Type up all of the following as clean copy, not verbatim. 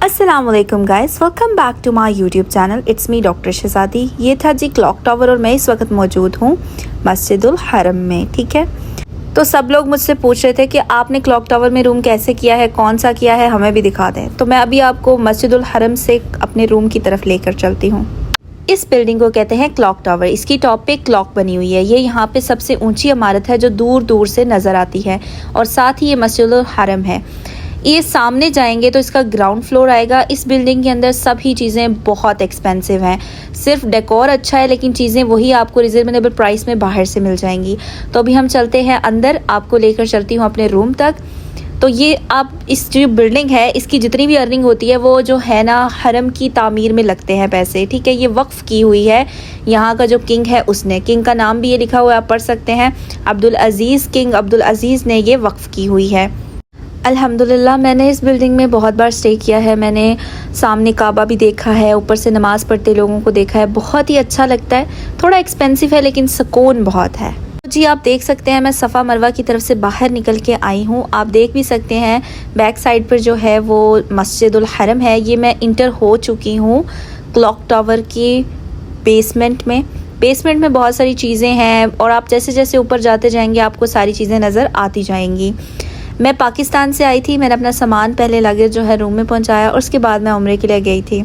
अस्सलामुअलैकुम guys, welcome back to my YouTube channel. It's me doctor Shahzadi. ये था जी clock tower और मैं इस वक्त मौजूद हूँ मस्जिदुल हरम में। ठीक है, तो सब लोग मुझसे पूछ रहे थे कि आपने क्लॉक टावर में रूम कैसे किया है, कौन सा किया है, हमें भी दिखा दें। तो मैं अभी आपको मस्जिदुल हरम से अपने रूम की तरफ लेकर चलती हूँ। इस बिल्डिंग को कहते हैं क्लॉक टावर। इसकी टॉप पे क्लॉक बनी हुई है। ये यहाँ पे सबसे ऊंची इमारत है जो दूर दूर से नज़र आती है और साथ ही ये मस्जिदुल हरम है। ये सामने जाएंगे तो इसका ग्राउंड फ्लोर आएगा। इस बिल्डिंग के अंदर सभी चीज़ें बहुत एक्सपेंसिव हैं। सिर्फ डेकोर अच्छा है लेकिन चीज़ें वही आपको रिजनेबल प्राइस में बाहर से मिल जाएंगी। तो अभी हम चलते हैं अंदर, आपको लेकर चलती हूँ अपने रूम तक। तो ये आप इस जो बिल्डिंग है इसकी जितनी भी अर्निंग होती है वो जो है ना हरम की तामीर में लगते हैं पैसे। ठीक है, ये वक्फ़ की हुई है यहाँ का जो किंग है उसने। किंग का नाम भी ये लिखा हुआ है, आप पढ़ सकते हैं, अब्दुल अज़ीज़। किंग अब्दुल अज़ीज़ ने ये वक्फ़ की हुई है। अल्हम्दुलिल्लाह मैंने इस बिल्डिंग में बहुत बार स्टे किया है। मैंने सामने काबा भी देखा है, ऊपर से नमाज़ पढ़ते लोगों को देखा है। बहुत ही अच्छा लगता है। थोड़ा एक्सपेंसिव है लेकिन सुकून बहुत है। जी आप देख सकते हैं मैं सफ़ा मरवा की तरफ से बाहर निकल के आई हूँ। आप देख भी सकते हैं बैक साइड पर जो है वो मस्जिदुल हरम है। ये मैं इंटर हो चुकी हूँ क्लॉक टावर की बेसमेंट में। बेसमेंट में बहुत सारी चीज़ें हैं और आप जैसे जैसे ऊपर जाते जाएंगे आपको सारी चीज़ें नज़र आती जाएंगी। मैं पाकिस्तान से आई थी। मैंने अपना सामान पहले लगेज जो है रूम में पहुंचाया और उसके बाद मैं उम्रे के लिए गई थी।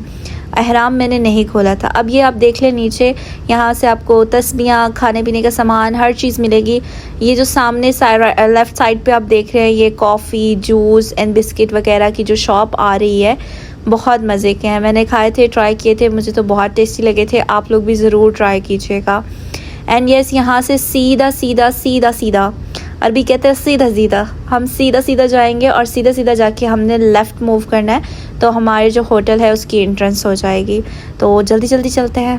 अहराम मैंने नहीं खोला था। अब ये आप देख लें नीचे, यहाँ से आपको तस्बियाँ, खाने पीने का सामान, हर चीज़ मिलेगी। ये जो सामने लेफ़्ट साइड पे आप देख रहे हैं ये कॉफ़ी, जूस एंड बिस्किट वगैरह की जो शॉप आ रही है, बहुत मज़े के हैं। मैंने खाए थे, ट्राई किए थे, मुझे तो बहुत टेस्टी लगे थे। आप लोग भी ज़रूर ट्राई कीजिएगा। एंड यस, यहाँ से सीधा सीधा सीधा सीधा, अरबी कहते हैं सीधा सीधा, हम सीधा सीधा जाएंगे और सीधा सीधा जाके हमने लेफ़्ट मूव करना है तो हमारे जो होटल है उसकी एंट्रेंस हो जाएगी। तो जल्दी जल्दी चलते हैं।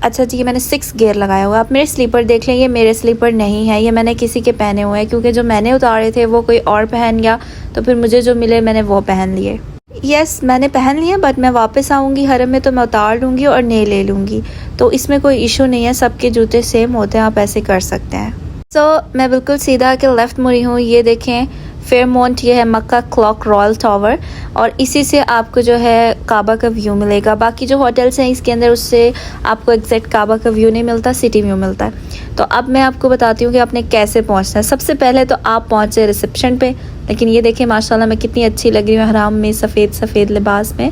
अच्छा जी, ये मैंने 6 गियर लगाया हुआ है। आप मेरे स्लीपर देख लें, ये मेरे स्लीपर नहीं है, ये मैंने किसी के पहने हुए हैं क्योंकि जो मैंने उतारे थे वो कोई और पहन गया तो फिर मुझे जो मिले मैंने वो पहन लिए। यस मैंने पहन लिया, बट मैं वापस आऊँगी हरम में तो मैं उतार लूँगी और नए ले लूँगी। तो इसमें कोई इशू नहीं है, सबके जूते सेम होते हैं, आप ऐसे कर सकते हैं। मैं बिल्कुल सीधा के लेफ़्ट मुड़ी हूँ। ये देखें फेयरमाउंट, ये है मक्का क्लॉक रॉयल टावर और इसी से आपको जो है काबा का व्यू मिलेगा। बाकी जो होटल्स हैं इसके अंदर उससे आपको एग्जैक्ट काबा का व्यू नहीं मिलता, सिटी व्यू मिलता है। तो अब मैं आपको बताती हूँ कि आपने कैसे पहुँचना है। सबसे पहले तो आप पहुँचे रिसेप्शन पे। लेकिन ये देखें माशाल्लाह मैं कितनी अच्छी लग रही हूँ हराम में, सफ़ेद सफ़ेद लिबास में।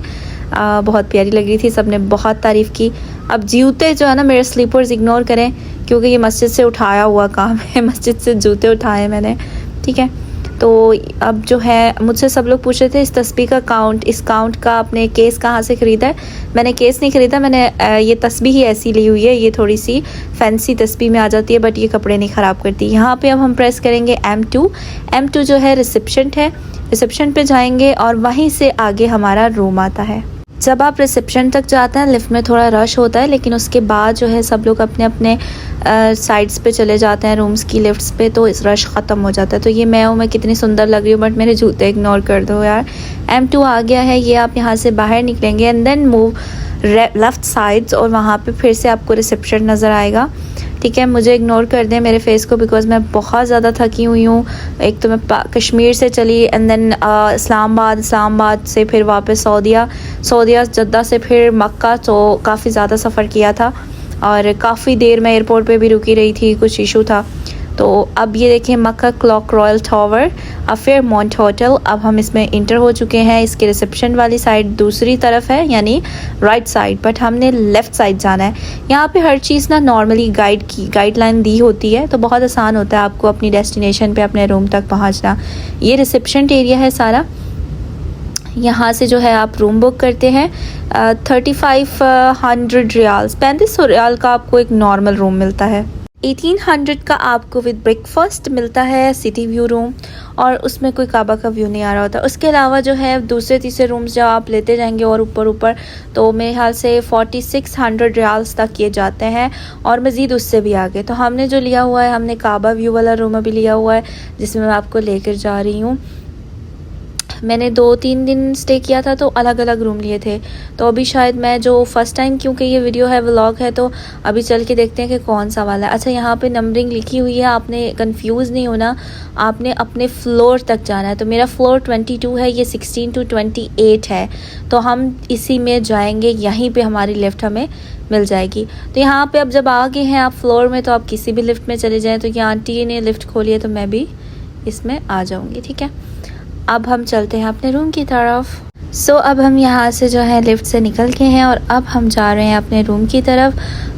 बहुत प्यारी लग रही थी, सबने बहुत तारीफ़ की। अब जूते जो है ना, मेरे स्लीपर्स इग्नोर करें क्योंकि ये मस्जिद से उठाया हुआ काम है। मस्जिद से जूते उठाए मैंने। ठीक है, तो अब जो है मुझसे सब लोग पूछ रहे थे इस तस्बीह का काउंट, इस काउंट का आपने केस कहाँ से ख़रीदा है। मैंने केस नहीं ख़रीदा, मैंने ये तस्बीह ही ऐसी ली हुई है। ये थोड़ी सी फैंसी तस्बीह में आ जाती है बट ये कपड़े नहीं ख़राब करती। यहाँ पे अब हम प्रेस करेंगे M2। M2 जो है रिसेप्शन है। रिसेप्शन पे जाएंगे और वहीं से आगे हमारा रूम आता है। जब आप रिसेप्शन तक जाते हैं लिफ्ट में थोड़ा रश होता है लेकिन उसके बाद जो है सब लोग अपने अपने साइड्स पे चले जाते हैं रूम्स की लिफ्ट्स पे, तो इस रश ख़त्म हो जाता है। तो ये मैं कितनी सुंदर लग रही हूँ बट मेरे जूते इग्नोर कर दो यार। M2 आ गया है। ये आप यहाँ से बाहर निकलेंगे and then move left sides और वहाँ पे फिर से आपको रिसेप्शन नज़र आएगा। ठीक है, मुझे इग्नोर कर दें मेरे फेस को बिकॉज़ मैं बहुत ज़्यादा थकी हुई हूँ। एक तो मैं कश्मीर से चली एंड देन इस्लामाबाद से फिर वापस सऊदीया जद्दा से फिर मक्का, तो काफ़ी ज़्यादा सफ़र किया था और काफ़ी देर मैं एयरपोर्ट पे भी रुकी रही थी, कुछ इशू था। तो अब ये देखें Mecca Clock Royal Tower Fairmont Hotel. अब हम इसमें इंटर हो चुके हैं। इसके रिसेप्शन वाली साइड दूसरी तरफ है यानी राइट साइड, बट हमने लेफ़्ट साइड जाना है। यहाँ पे हर चीज़ ना नॉर्मली गाइडलाइन दी होती है तो बहुत आसान होता है आपको अपनी डेस्टिनेशन पे अपने रूम तक पहुँचना। ये रिसेप्शन एरिया है सारा। यहाँ से जो है आप रूम बुक करते हैं 3500 रियाल्स, 3500 रियाल का आपको एक नॉर्मल रूम मिलता है। 1800 का आपको विद ब्रेकफास्ट मिलता है सिटी व्यू रूम और उसमें कोई काबा का व्यू नहीं आ रहा होता। उसके अलावा जो है दूसरे तीसरे रूम्स जब आप लेते जाएंगे और ऊपर तो मेरे ख्याल से 4600 रियाल्स तक किए जाते हैं और मज़ीद उससे भी आगे। तो हमने जो लिया हुआ है, हमने काबा व्यू वाला रूम अभी लिया हुआ है जिसमें मैं आपको लेकर जा रही हूँ। मैंने 2-3 दिन स्टे किया था तो अलग अलग रूम लिए थे। तो अभी शायद मैं जो फ़र्स्ट टाइम, क्योंकि ये वीडियो है व्लॉग है, तो अभी चल के देखते हैं कि कौन सा वाला है। अच्छा, यहाँ पे नंबरिंग लिखी हुई है, आपने कंफ्यूज नहीं होना, आपने अपने फ्लोर तक जाना है। तो मेरा फ्लोर 22 है, ये 16 to 28 है, तो हम इसी में जाएंगे, यहीं पे हमारी लिफ्ट हमें मिल जाएगी। तो यहाँ पे अब जब आ गए हैं आप फ्लोर में, तो आप किसी भी लिफ्ट में चले जाएँ। तो ये आंटी ने लिफ्ट खोली है, तो मैं भी इसमें आ जाऊँगी, ठीक है। अब हम चलते हैं अपने रूम की तरफ। सो अब हम यहाँ से जो है लिफ्ट से निकल के हैं और अब हम जा रहे हैं अपने रूम की तरफ।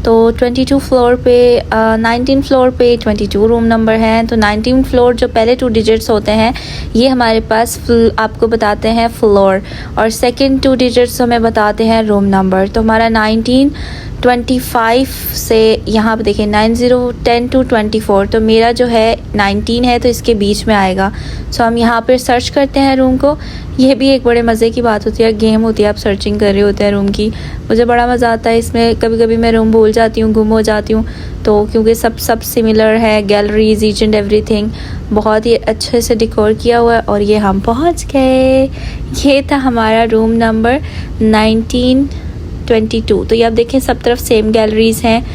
तो 22 फ्लोर पे 19 फ्लोर पे 22 रूम नंबर है। तो 19 फ्लोर जो पहले 2 डिजिट्स होते हैं ये हमारे पास आपको बताते हैं फ्लोर, और सेकंड 2 डिजिट्स हमें बताते हैं रूम नंबर। तो हमारा 1925 से यहाँ पे देखिए 9010 to 24, तो मेरा जो है 19 है, तो इसके बीच में आएगा। सो हम यहाँ पर सर्च करते हैं रूम को। ये भी एक बड़े मज़े की बात होती है, गेम होती है, आप सर्चिंग कर रहे होते हैं रूम की। मुझे बड़ा मज़ा आता है इसमें। कभी कभी मैं रूम भूल जाती हूँ, गुम हो जाती हूँ, तो क्योंकि सब सिमिलर है, गैलरीज ईच एंड एवरीथिंग बहुत ही अच्छे से डेकोर किया हुआ है। और ये हम पहुँच गए, ये था हमारा रूम नंबर 1922। तो ये आप देखें सब तरफ सेम गैलरीज हैं,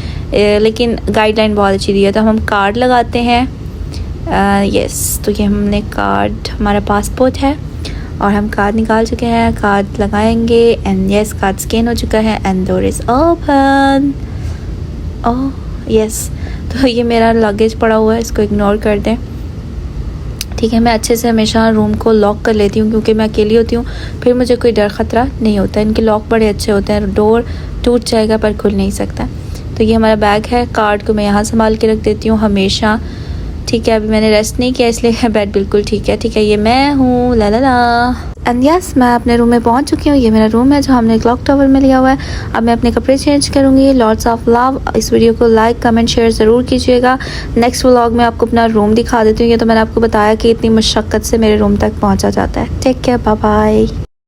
लेकिन गाइडलाइन बहुत अच्छी दी है। तो हम कार्ड लगाते हैं, यस, तो ये हमने कार्ड, हमारा पासपोर्ट है और हम कार्ड निकाल चुके हैं, कार्ड लगाएंगे एंड यस, कार्ड स्कैन हो चुका है and door is open. Oh yes, तो ये मेरा लगेज पड़ा हुआ है, इसको इग्नोर कर दें, ठीक है। मैं अच्छे से हमेशा रूम को लॉक कर लेती हूँ, क्योंकि मैं अकेली होती हूँ, फिर मुझे कोई डर ख़तरा नहीं होता। इनके लॉक बड़े अच्छे होते हैं, डोर टूट जाएगा पर खुल नहीं सकता। तो ये हमारा बैग है, कार्ड को मैं यहाँ संभाल के रख देती हूँ हमेशा, ठीक है। अभी मैंने रेस्ट नहीं किया इसलिए बेड बिल्कुल ठीक है, ठीक है। ये मैं हूँ, ला ला ला। एंड यस, मैं अपने रूम में पहुँच चुकी हूँ। ये मेरा रूम है जो हमने क्लॉक टावर में लिया हुआ है। अब मैं अपने कपड़े चेंज करूँगी। Lots of love. इस वीडियो को लाइक कमेंट शेयर ज़रूर कीजिएगा। नेक्स्ट व्लॉग में आपको अपना रूम दिखा देती हूँ। ये तो मैंने आपको बताया कि इतनी मशक्क़त से मेरे रूम तक पहुँचा जाता है। Take care, bye bye.